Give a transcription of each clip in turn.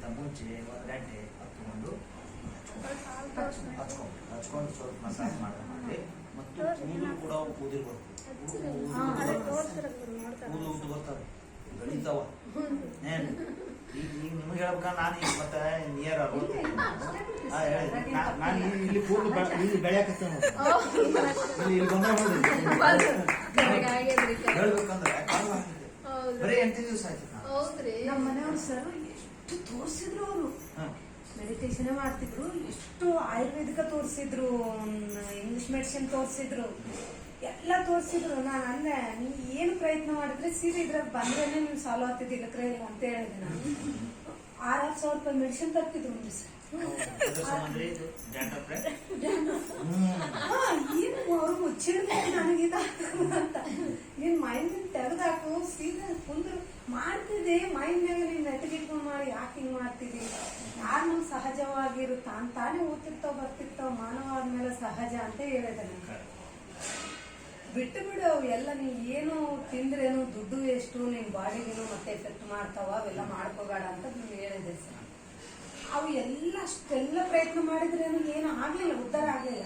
ಮಾಡೋಕ್ಕಿಂತ ಮುಂಚೆ 1 ಗಂಟೆ ಹತ್ಕೊಂಡು ಹಚ್ಕೊಂಡು ಸ್ವಲ್ಪ ಮಸಾಜ್ ಮಾಡಿ ಮತ್ತು ಕೂದಲು ಕೂಡ ಕೂದಲು ಬರ್ತದೆ, ಕೂದಲು ಉದ್ದು ಬರ್ತವೆ, ಬೆಳೀತಾವ. ಈಗ ನಿಮಗೆ ಹೇಳ್ಬೇಕಂದ್ರೆ ನಾನು ಈಗ ಮತ್ತೆ ನಿಯರ್ ನಾನು ಇಲ್ಲಿ ಕೂದಲು ಇಲ್ಲಿ ಬೆಳೆಯಕತ್ತೇನೆ ಇಲ್ಲಿ ಬಂದ ಹೇಳ್ಬೇಕಂದ್ರೆ ಬರೀ 8 ದಿವಸ ಆಯ್ತು. ನಮ್ಮ ಮನೆಯವ್ರು ಸರ್ ಎಷ್ಟು ತೋರಿಸಿದ್ರು, ಅವರು ಮೆಡಿಟೇಷನ್ ಮಾಡ್ತಿದ್ರು, ಎಷ್ಟು ಆಯುರ್ವೇದಿಕ ತೋರಿಸಿದ್ರು, ಇಂಗ್ಲಿಷ್ ಮೆಡಿಸಿನ್ ತೋರಿಸಿದ್ರು, ಎಲ್ಲ ತೋರಿಸಿದ್ರು. ನಾನು ಅಂದೆ ನೀ ಏನು ಪ್ರಯತ್ನ ಮಾಡಿದ್ರೆ ಸೀರೆ ಇದ್ರಾಗ ಬಂದ್ರೇನೆ ನೀವು ಸಾಲ್ವ್ ಆಗ್ತಿದ್ದಿಲ್ಲ ಕ್ರೈಲ್ ಅಂತ ಹೇಳಿದೆ. ನಾನು 6,000 ರೂಪಾಯಿ ಮೆಡಿಸಿನ್ ತರ್ತಿದ್ರು ಸರ್. ಏನು ಅವ್ರು ಮುಚ್ಚಿಡ್ದೆ ನನಗಿದ ಅಂತ. ನೀನ್ ಮೈಂಡ್ ತೆಗೆದಾಕು ಸೀದಾ ಕುಂದ್ರು ಮಾಡ್ತಿದ್ದೆ. ಮೈಂಡ್ನಾಗ ನೀನ್ ನೆಟ್ಟಿಗಿಟ್ಕೊಂಡು ಮಾಡಿ ಯಾಕೆ ಹಿಂಗ್ ಮಾಡ್ತಿದ್ದಿ? ಯಾರು ನಮ್ ಸಹಜವಾಗಿರು ತಾನೇ ಓದ್ತಿರ್ತಾವ ಬರ್ತಿರ್ತಾವ, ಮಾನವ ಆದ್ಮೇಲೆ ಸಹಜ ಅಂತ ಹೇಳಿದೆ. ಬಿಟ್ಟು ಬಿಡು ಅವು ಎಲ್ಲ. ನೀ ಏನು ತಿಂದ್ರೇನು ದುಡ್ಡು ಎಷ್ಟು, ನಿನ್ ಬಾಡಿಗೇನು ಮತ್ತೆ ಎಫೆಕ್ಟ್ ಮಾಡ್ತಾವ, ಅವೆಲ್ಲ ಮಾಡ್ಕೋಬೇಡ ಅಂತ ನೀವು ಹೇಳಿದೆ ಸರ್. ಅವು ಎಲ್ಲ ಅಷ್ಟೆಲ್ಲ ಪ್ರಯತ್ನ ಮಾಡಿದ್ರೇನು ಏನು ಆಗ್ಲಿಲ್ಲ, ಉದ್ಧಾರ ಆಗ್ಲಿಲ್ಲ.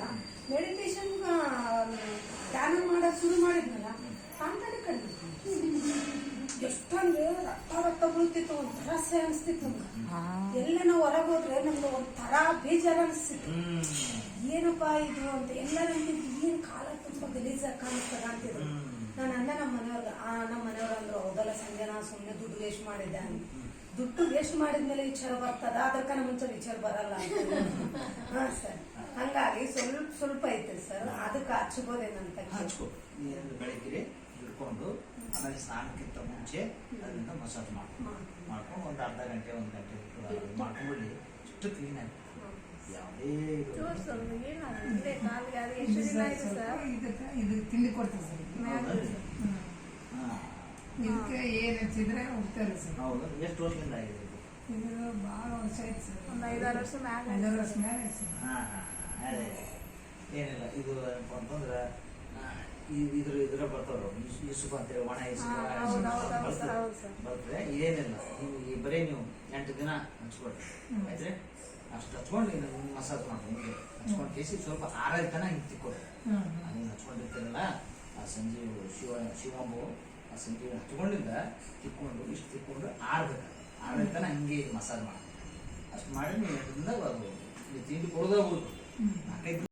ಮೆಡಿಟೇಷನ್ ಧ್ಯಾನ ಮಾಡಕ್ ಶುರು ಮಾಡಿದ್ನಲ್ಲ ತಾನೇ ಕಡಿಮೆ. ಎಷ್ಟೊಂದು ರಕ್ತ ಬೀಳ್ತಿತ್ತು, ಒಂಥರ ಸೇ ಅನಿಸ್ತಿತ್ತು ನಮ್ಗೆ. ಎಲ್ಲ ನಾವು ಹೊರಗೆ ಹೋದ್ರೆ ನಮ್ಗೆ ಒಂಥರ ಬೇಜಾರ ಅನಿಸ್ತಿತ್ತು. ಏನಪ್ಪಾ ಇದು ಅಂತ ಎಲ್ಲರೂ ಅಂತಿದ್ರು, ಏನ್ ಕಾಲ ತುಂಬಾ ಗಲೀಜಾಗ ಕಾಣಿಸ್ತದ ಅಂತಿದ್ರು. ನಾನು ಅಂದ ನಮ್ಮ ಮನೆಯವ್ರು ಅಂದ್ರು, ಹೌದಲ್ಲ ಸಂಜೆ ನಾ ಸುಮ್ಮನೆ ದುಡ್ಡು ವೇಸ್ಟ್ ಮಾಡಿದ್ದೆ ಅಂತ. ದುಡ್ಡು ವೇಸ್ಟ್ ಮಾಡಿದ್ಮೇಲೆ ವಿಚಾರ ಬರ್ತದ, ಅದಕ್ಕನ ಮುಂಚೆ ವಿಚಾರ ಬರಲ್ಲ ಅಂತ. ಹಾ ಸರ್, ಹಂಗಾಗಿ ಸ್ವಲ್ಪ ಐತೆ ಸರ್, ಅದಕ್ಕೆ ಹಚ್ಬೋದೇನಂತ. ಬೆಳಗ್ಗೆ ಹಿಡ್ಕೊಂಡು ಆಮೇಲೆ ಸ್ನಾನಕ್ಕಿಂತ ಮುಂಚೆ ಅದರಿಂದ ಮಸಾಜ್ ಮಾಡ್ಕೊಂಡು ಒಂದು ಅರ್ಧ ಗಂಟೆ 1 ಗಂಟೆ ಮಾಡ್ಕೊಂಡ್ಬಿಡಿ. ಇಷ್ಟು ಕ್ಲೀನ್ ಆಗಿ ಯಾವುದೇ ತಿಂಡಿ ಕೊಡ್ತೀವಿ ಸರ್. ಇದಕ್ಕೆ ಏನ್ ಹಚ್ಚಿದ್ರೆ ಹೋಗ್ತಾರೆ ಸರ್. ಹೌದು. ಎಷ್ಟು ವರ್ಷದಿಂದ ಆಗಿದೆ ಇದು? ಭಾಳ ವರ್ಷ ಆಯ್ತು ಸರ್, ಒಂದು 5-6 ವರ್ಷ ಮ್ಯಾಗ. 5-6 ವರ್ಷ ಮ್ಯಾಗ ಆಯ್ತು ಸರ್. ಅದೇ ಏನಿಲ್ಲ. ಇದು ಏನಪ್ಪ ಅಂತಂದ್ರೆ ಇದ್ರ ಬರ್ತಾವ್ರು ಇಸುಕು ಅಂತೇಳಿ, ಒಣ ಇಸುಕು ಬರ್ತದೆ. ಏನಿಲ್ಲ, ನೀವು ಬರೀ ನೀವು 8 ದಿನ ಹಚ್ಕೊಳ್ರಿ ಆಯ್ತ್ರಿ. ಅಷ್ಟು ಹಚ್ಕೊಂಡು ನೀವು ಮಸಾಜ್ ಮಾಡ್ಕೊಂಡು ಹಚ್ಕೊಂಡು ಕೇಸಿ ಸ್ವಲ್ಪ ಆರಾಗಿ ತನ ಹಿಂಗೆ ತಿಕ್ಕೊಡ್ರಿ. ಹಿಂಗೆ ಹಚ್ಕೊಂಡಿರ್ತೀರಲ್ಲ ಆ ಸಂಜೀವ್ ಶಿವಂಬು ಆ ಸಂಜೀವ್ ಹಚ್ಕೊಂಡಿಂದ ತಿಕ್ಕೊಂಡು ಇಷ್ಟು ತಿಕ್ಕೊಂಡು ಆರಾಗಿ ತನ ಹಿಂಗೆ ಮಸಾಜ್ ಮಾಡಿ ಅಷ್ಟು ಮಾಡಿ ನೀವು 8 ದಿನದಾಗ ಅದು ತಿಂಡಿ ಕೊಡೋದಾಗ್ಬೋದು. 4-5